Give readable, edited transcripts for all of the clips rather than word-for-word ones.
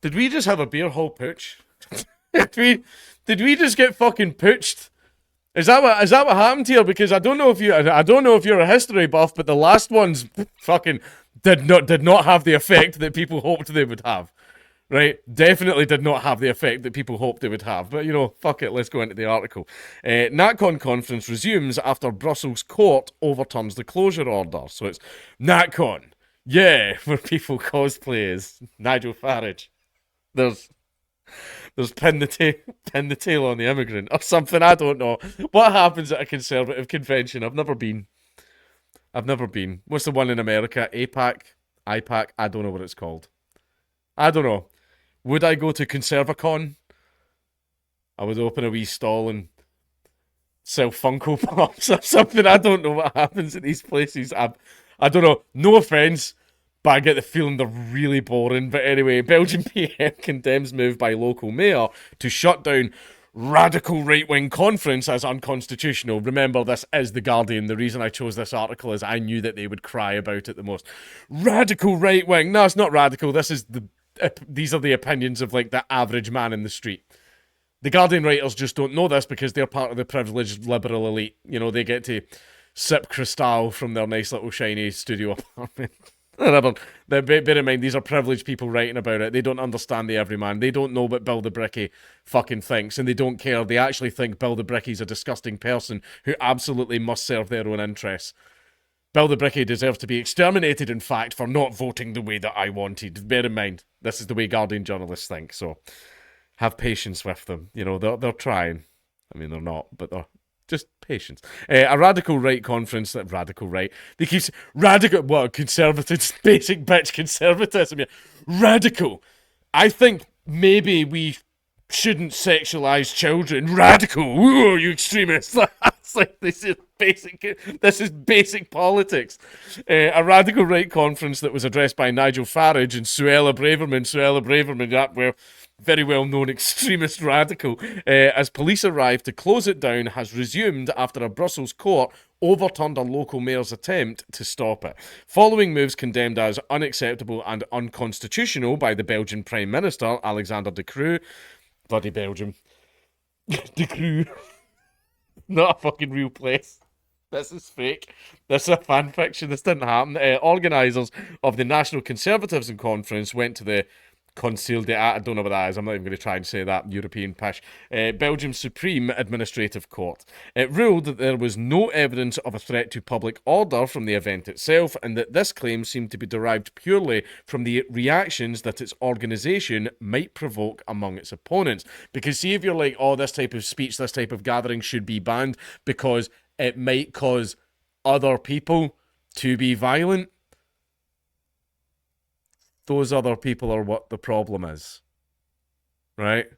Did we just have a beer hall pooch? did we just get fucking pooched? Is that what happened here? Because I don't know if you're a history buff, but the last ones fucking did not have the effect that people hoped they would have. Right? Definitely did not have the effect that people hoped they would have. But, fuck it, let's go into the article. NatCon conference resumes after Brussels court overturns the closure order. So it's NatCon. Yeah, where people cosplay as Nigel Farage. There's pin the tail on the immigrant or something. I don't know. What happens at a conservative convention? I've never been. What's the one in America? APAC? IPAC? I don't know what it's called. I don't know. Would I go to Conservacon? I would open a wee stall and sell Funko Pops or something. I don't know what happens at these places. I don't know. No offense, but I get the feeling they're really boring. But anyway, Belgian PM condemns move by local mayor to shut down radical right-wing conference as unconstitutional. Remember, this is The Guardian. The reason I chose this article is I knew that they would cry about it the most. Radical right-wing. No, it's not radical. These are the opinions of, like, the average man in the street. The Guardian writers just don't know this because they're part of the privileged liberal elite. They get to sip Cristal from their nice little shiny studio apartment. Whatever. Bear in mind, these are privileged people writing about it. They don't understand the everyman. They don't know what Bill the Bricky fucking thinks, and they don't care. They actually think Bill the Bricky's a disgusting person who absolutely must serve their own interests. Bill the Bricky deserves to be exterminated, in fact, for not voting the way that I wanted. Bear in mind, this is the way Guardian journalists think, so have patience with them. They're trying. I mean, they're not, but they're just patience. A radical right conference, radical right. They keep radical, conservatives, basic bitch conservatism. Yeah. Radical. I think maybe we shouldn't sexualize children. Radical. Ooh, you extremists. It's like, this is basic politics. A radical right conference that was addressed by Nigel Farage and Suella Braverman, that were very well-known extremist radical, as police arrived to close it down, has resumed after a Brussels court overturned a local mayor's attempt to stop it. Following moves condemned as unacceptable and unconstitutional by the Belgian Prime Minister, Alexander De Croo. Bloody Belgium. De Croo. Not a fucking real place. This is fake. This is a fan fiction. This didn't happen. Organisers of the National Conservatives Conference went to the Conseil I don't know what that is. I'm not even going to try and say that European pish. Belgium's Supreme Administrative Court. It ruled that there was no evidence of a threat to public order from the event itself, and that this claim seemed to be derived purely from the reactions that its organisation might provoke among its opponents. Because see, if you're like, oh, this type of speech, this type of gathering should be banned because it might cause other people to be violent, those other people are what the problem is. Right?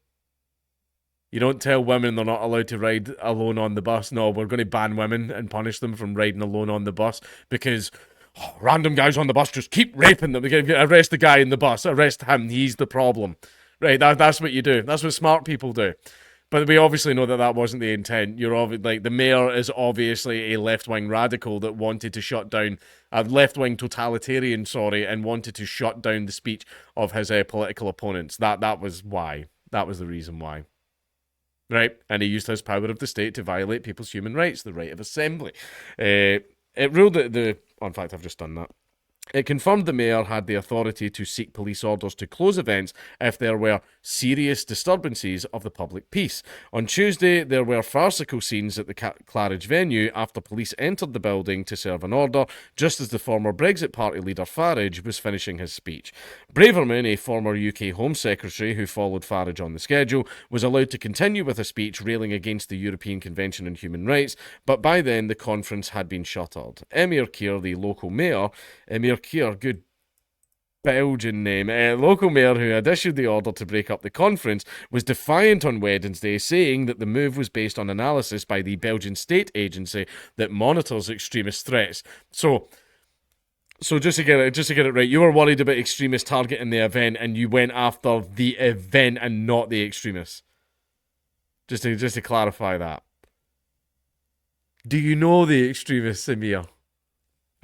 You don't tell women they're not allowed to ride alone on the bus. No, we're going to ban women and punish them from riding alone on the bus because random guys on the bus just keep raping them. Arrest the guy in the bus. Arrest him. He's the problem. Right? That's what you do. That's what smart people do. But we obviously know that that wasn't the intent. The mayor is obviously a left-wing radical that wanted to shut down, a left-wing totalitarian, and wanted to shut down the speech of his political opponents. That was why. That was the reason why. Right? And he used his power of the state to violate people's human rights, the right of assembly. It ruled that in fact, I've just done that. It confirmed the mayor had the authority to seek police orders to close events if there were serious disturbances of the public peace. On Tuesday, there were farcical scenes at the Claridge venue after police entered the building to serve an order, just as the former Brexit Party leader Farage was finishing his speech. Braverman, a former UK Home Secretary who followed Farage on the schedule, was allowed to continue with a speech railing against the European Convention on Human Rights, but by then the conference had been shuttered. Emir Keir, the local mayor, good Belgian name, local mayor who had issued the order to break up the conference, was defiant on Wednesday, saying that the move was based on analysis by the Belgian state agency that monitors extremist threats. So just to get it right, you were worried about extremists targeting the event, and you went after the event and not the extremists. Just to clarify that. Do you know the extremists, Emir?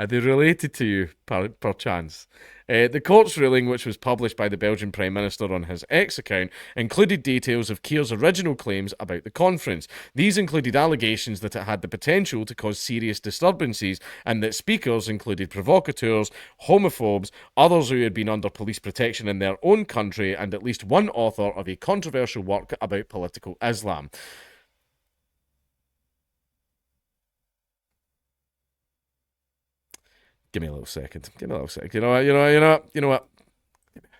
Are they related to you, perchance? The court's ruling, which was published by the Belgian Prime Minister on his X account, included details of Keir's original claims about the conference. These included allegations that it had the potential to cause serious disturbances and that speakers included provocateurs, homophobes, others who had been under police protection in their own country, and at least one author of a controversial work about political Islam. Give me a little second. Give me a little second. You know what?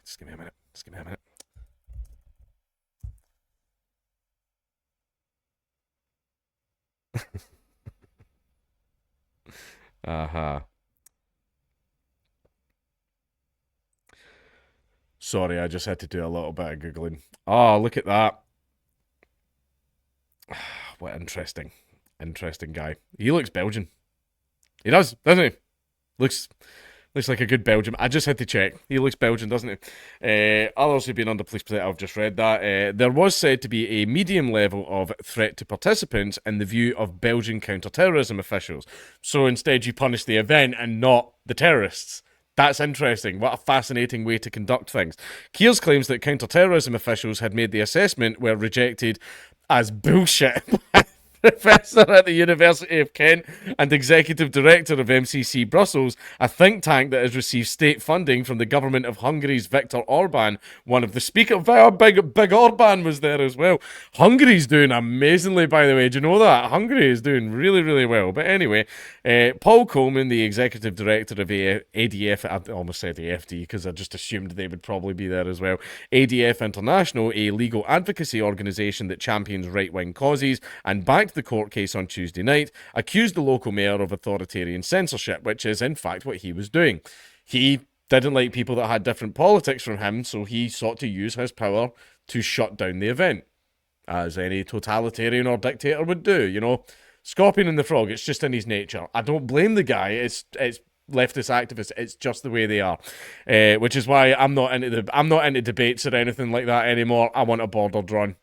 Just give me a minute. Just give me a minute. Uh-huh. Sorry, I just had to do a little bit of Googling. Oh, look at that. What interesting. Interesting guy. He looks Belgian. He does, doesn't he? Looks like a good Belgian. I just had to check. He looks Belgian, doesn't he? Others who've been under police protection, I've just read that. There was said to be a medium level of threat to participants in the view of Belgian counter-terrorism officials. So instead you punish the event and not the terrorists. That's interesting. What a fascinating way to conduct things. Keir's claims that counter-terrorism officials had made the assessment were rejected as bullshit. Professor at the University of Kent and Executive Director of MCC Brussels, a think tank that has received state funding from the government of Hungary's Viktor Orban, one of the speakers. Big Orban was there as well. Hungary's doing amazingly, by the way. Do you know that? Hungary is doing really, really well. But anyway, Paul Coleman, the Executive Director of ADF, I almost said AFD because I just assumed they would probably be there as well. ADF International, a legal advocacy organisation that champions right-wing causes and backed the court case on Tuesday night, accused the local mayor of authoritarian censorship, which is in fact what he was doing. He didn't like people that had different politics from him, so he sought to use his power to shut down the event, as any totalitarian or dictator would do, you know. Scorpion and the Frog, it's just in his nature. I don't blame the guy, it's leftist activists, it's just the way they are, which is why I'm not into debates or anything like that anymore. I want a border drawn.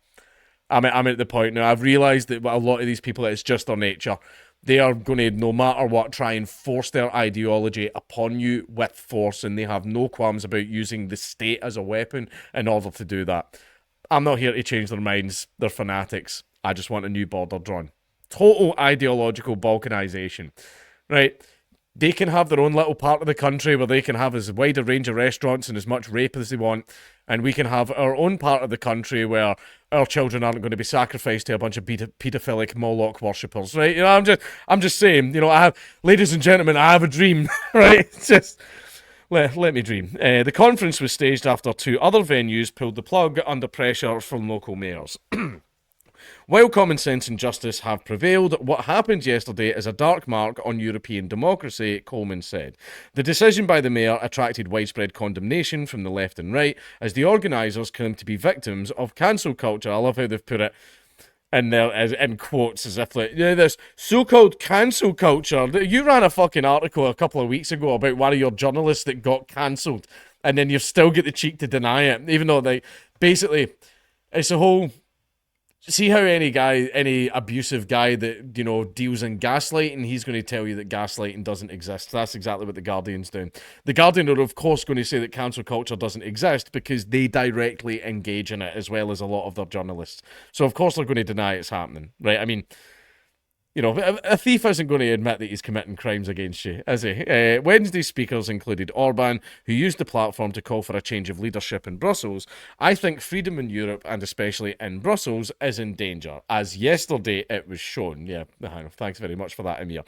I'm at the point now. I've realised that a lot of these people, it's just their nature. They are going to, no matter what, try and force their ideology upon you with force, and they have no qualms about using the state as a weapon in order to do that. I'm not here to change their minds. They're fanatics. I just want a new border drawn. Total ideological balkanisation. Right? They can have their own little part of the country where they can have as wide a range of restaurants and as much rape as they want, and we can have our own part of the country where our children aren't going to be sacrificed to a bunch of pedophilic Moloch worshippers, right? You know, I'm just saying, you know, ladies and gentlemen, I have a dream, right? Just let me dream. The conference was staged after two other venues pulled the plug under pressure from local mayors. While common sense and justice have prevailed, what happened yesterday is a dark mark on European democracy, Coleman said. The decision by the mayor attracted widespread condemnation from the left and right, as the organisers claim to be victims of cancel culture. I love how they've put it in there as in quotes, as if like, yeah, this so-called cancel culture. You ran a fucking article a couple of weeks ago about one of your journalists that got cancelled, and then you've still got the cheek to deny it, even though they basically it's a whole. See how any abusive guy that, you know, deals in gaslighting, he's going to tell you that gaslighting doesn't exist. That's exactly what The Guardian's doing. The Guardian are, of course, going to say that cancel culture doesn't exist because they directly engage in it, as well as a lot of their journalists. So, of course, they're going to deny it's happening, right? I mean, you know, a thief isn't going to admit that he's committing crimes against you, is he? Wednesday's speakers included Orban, who used the platform to call for a change of leadership in Brussels. I think freedom in Europe, and especially in Brussels, is in danger, as yesterday it was shown. Yeah, thanks very much for that, Emir.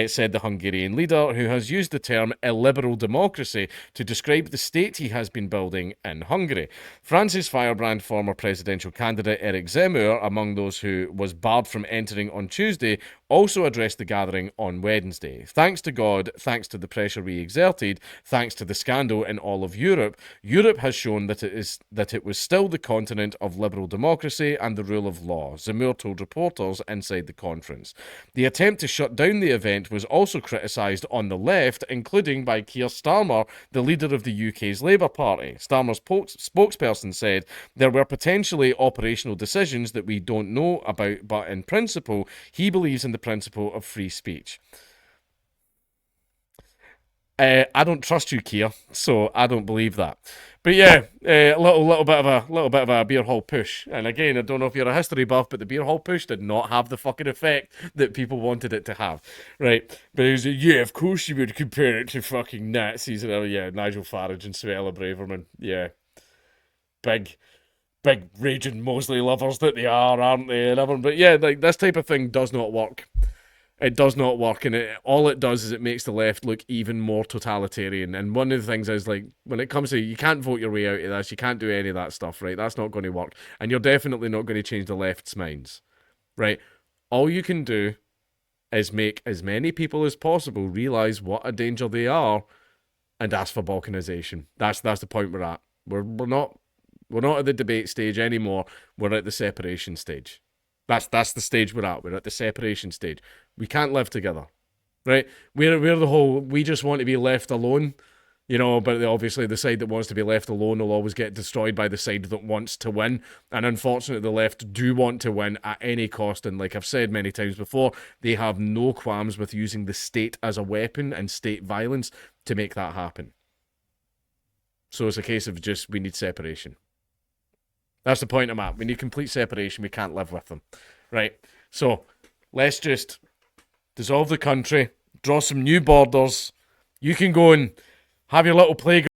Said the Hungarian leader, who has used the term illiberal democracy to describe the state he has been building in Hungary. France's firebrand former presidential candidate Eric Zemmour, among those who was barred from entering on Tuesday, also addressed the gathering on Wednesday. Thanks to God, thanks to the pressure we exerted, thanks to the scandal in all of Europe, Europe has shown that it was still the continent of liberal democracy and the rule of law, Zemmour told reporters inside the conference. The attempt to shut down the event was also criticised on the left, including by Keir Starmer, the leader of the UK's Labour Party. Starmer's spokesperson said there were potentially operational decisions that we don't know about, but in principle, he believes in the principle of free speech. I don't trust you, Keir, so I don't believe that. But yeah, a little bit of a beer hall push. And again, I don't know if you're a history buff, but the beer hall push did not have the fucking effect that people wanted it to have, right? But it was like, yeah, of course you would compare it to fucking Nazis and yeah, Nigel Farage and Suella Braverman, yeah, big raging Mosley lovers that they are, aren't they? And everyone, but yeah, like this type of thing does not work. It does not work, and all it does is it makes the left look even more totalitarian. And one of the things is, like, when it comes to, you can't vote your way out of this, you can't do any of that stuff, right? That's not going to work. And you're definitely not going to change the left's minds, right? All you can do is make as many people as possible realize what a danger they are and ask for balkanization. That's the point we're at. We're not at the debate stage anymore. We're at the separation stage. That's the stage we're at. We're at the separation stage. We can't live together, right? We're the whole, we just want to be left alone, you know, but obviously the side that wants to be left alone will always get destroyed by the side that wants to win. And unfortunately, the left do want to win at any cost. And like I've said many times before, they have no qualms with using the state as a weapon and state violence to make that happen. So it's a case of just, we need separation. That's the point I'm at. We need complete separation. We can't live with them. Right? So, let's just dissolve the country, draw some new borders. You can go and have your little playground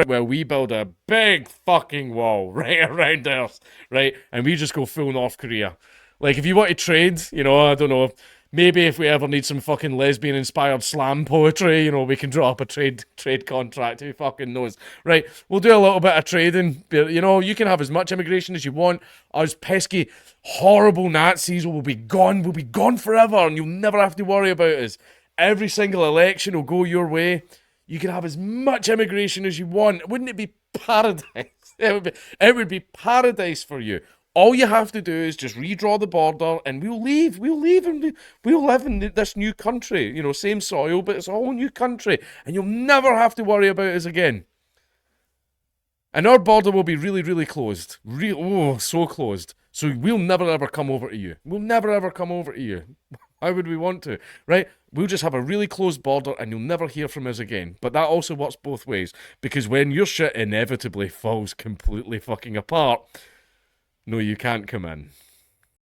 where we build a big fucking wall right around us, right? And we just go full North Korea. Like, if you want to trade, you know, I don't know, maybe if we ever need some fucking lesbian-inspired slam poetry, you know, we can draw up a trade contract. Who fucking knows? Right, we'll do a little bit of trading. You know, you can have as much immigration as you want. Us pesky, horrible Nazis will be gone. We'll be gone forever, and you'll never have to worry about us. Every single election will go your way. You can have as much immigration as you want. Wouldn't it be paradise? It would be paradise for you. All you have to do is just redraw the border and we'll leave. We'll leave and we'll live in this new country. You know, same soil, but it's a whole new country. And you'll never have to worry about us again. And our border will be really, really closed. So closed. So we'll never ever come over to you. We'll never ever come over to you. Why would we want to? Right? We'll just have a really closed border and you'll never hear from us again. But that also works both ways. Because when your shit inevitably falls completely fucking apart, no, you can't come in.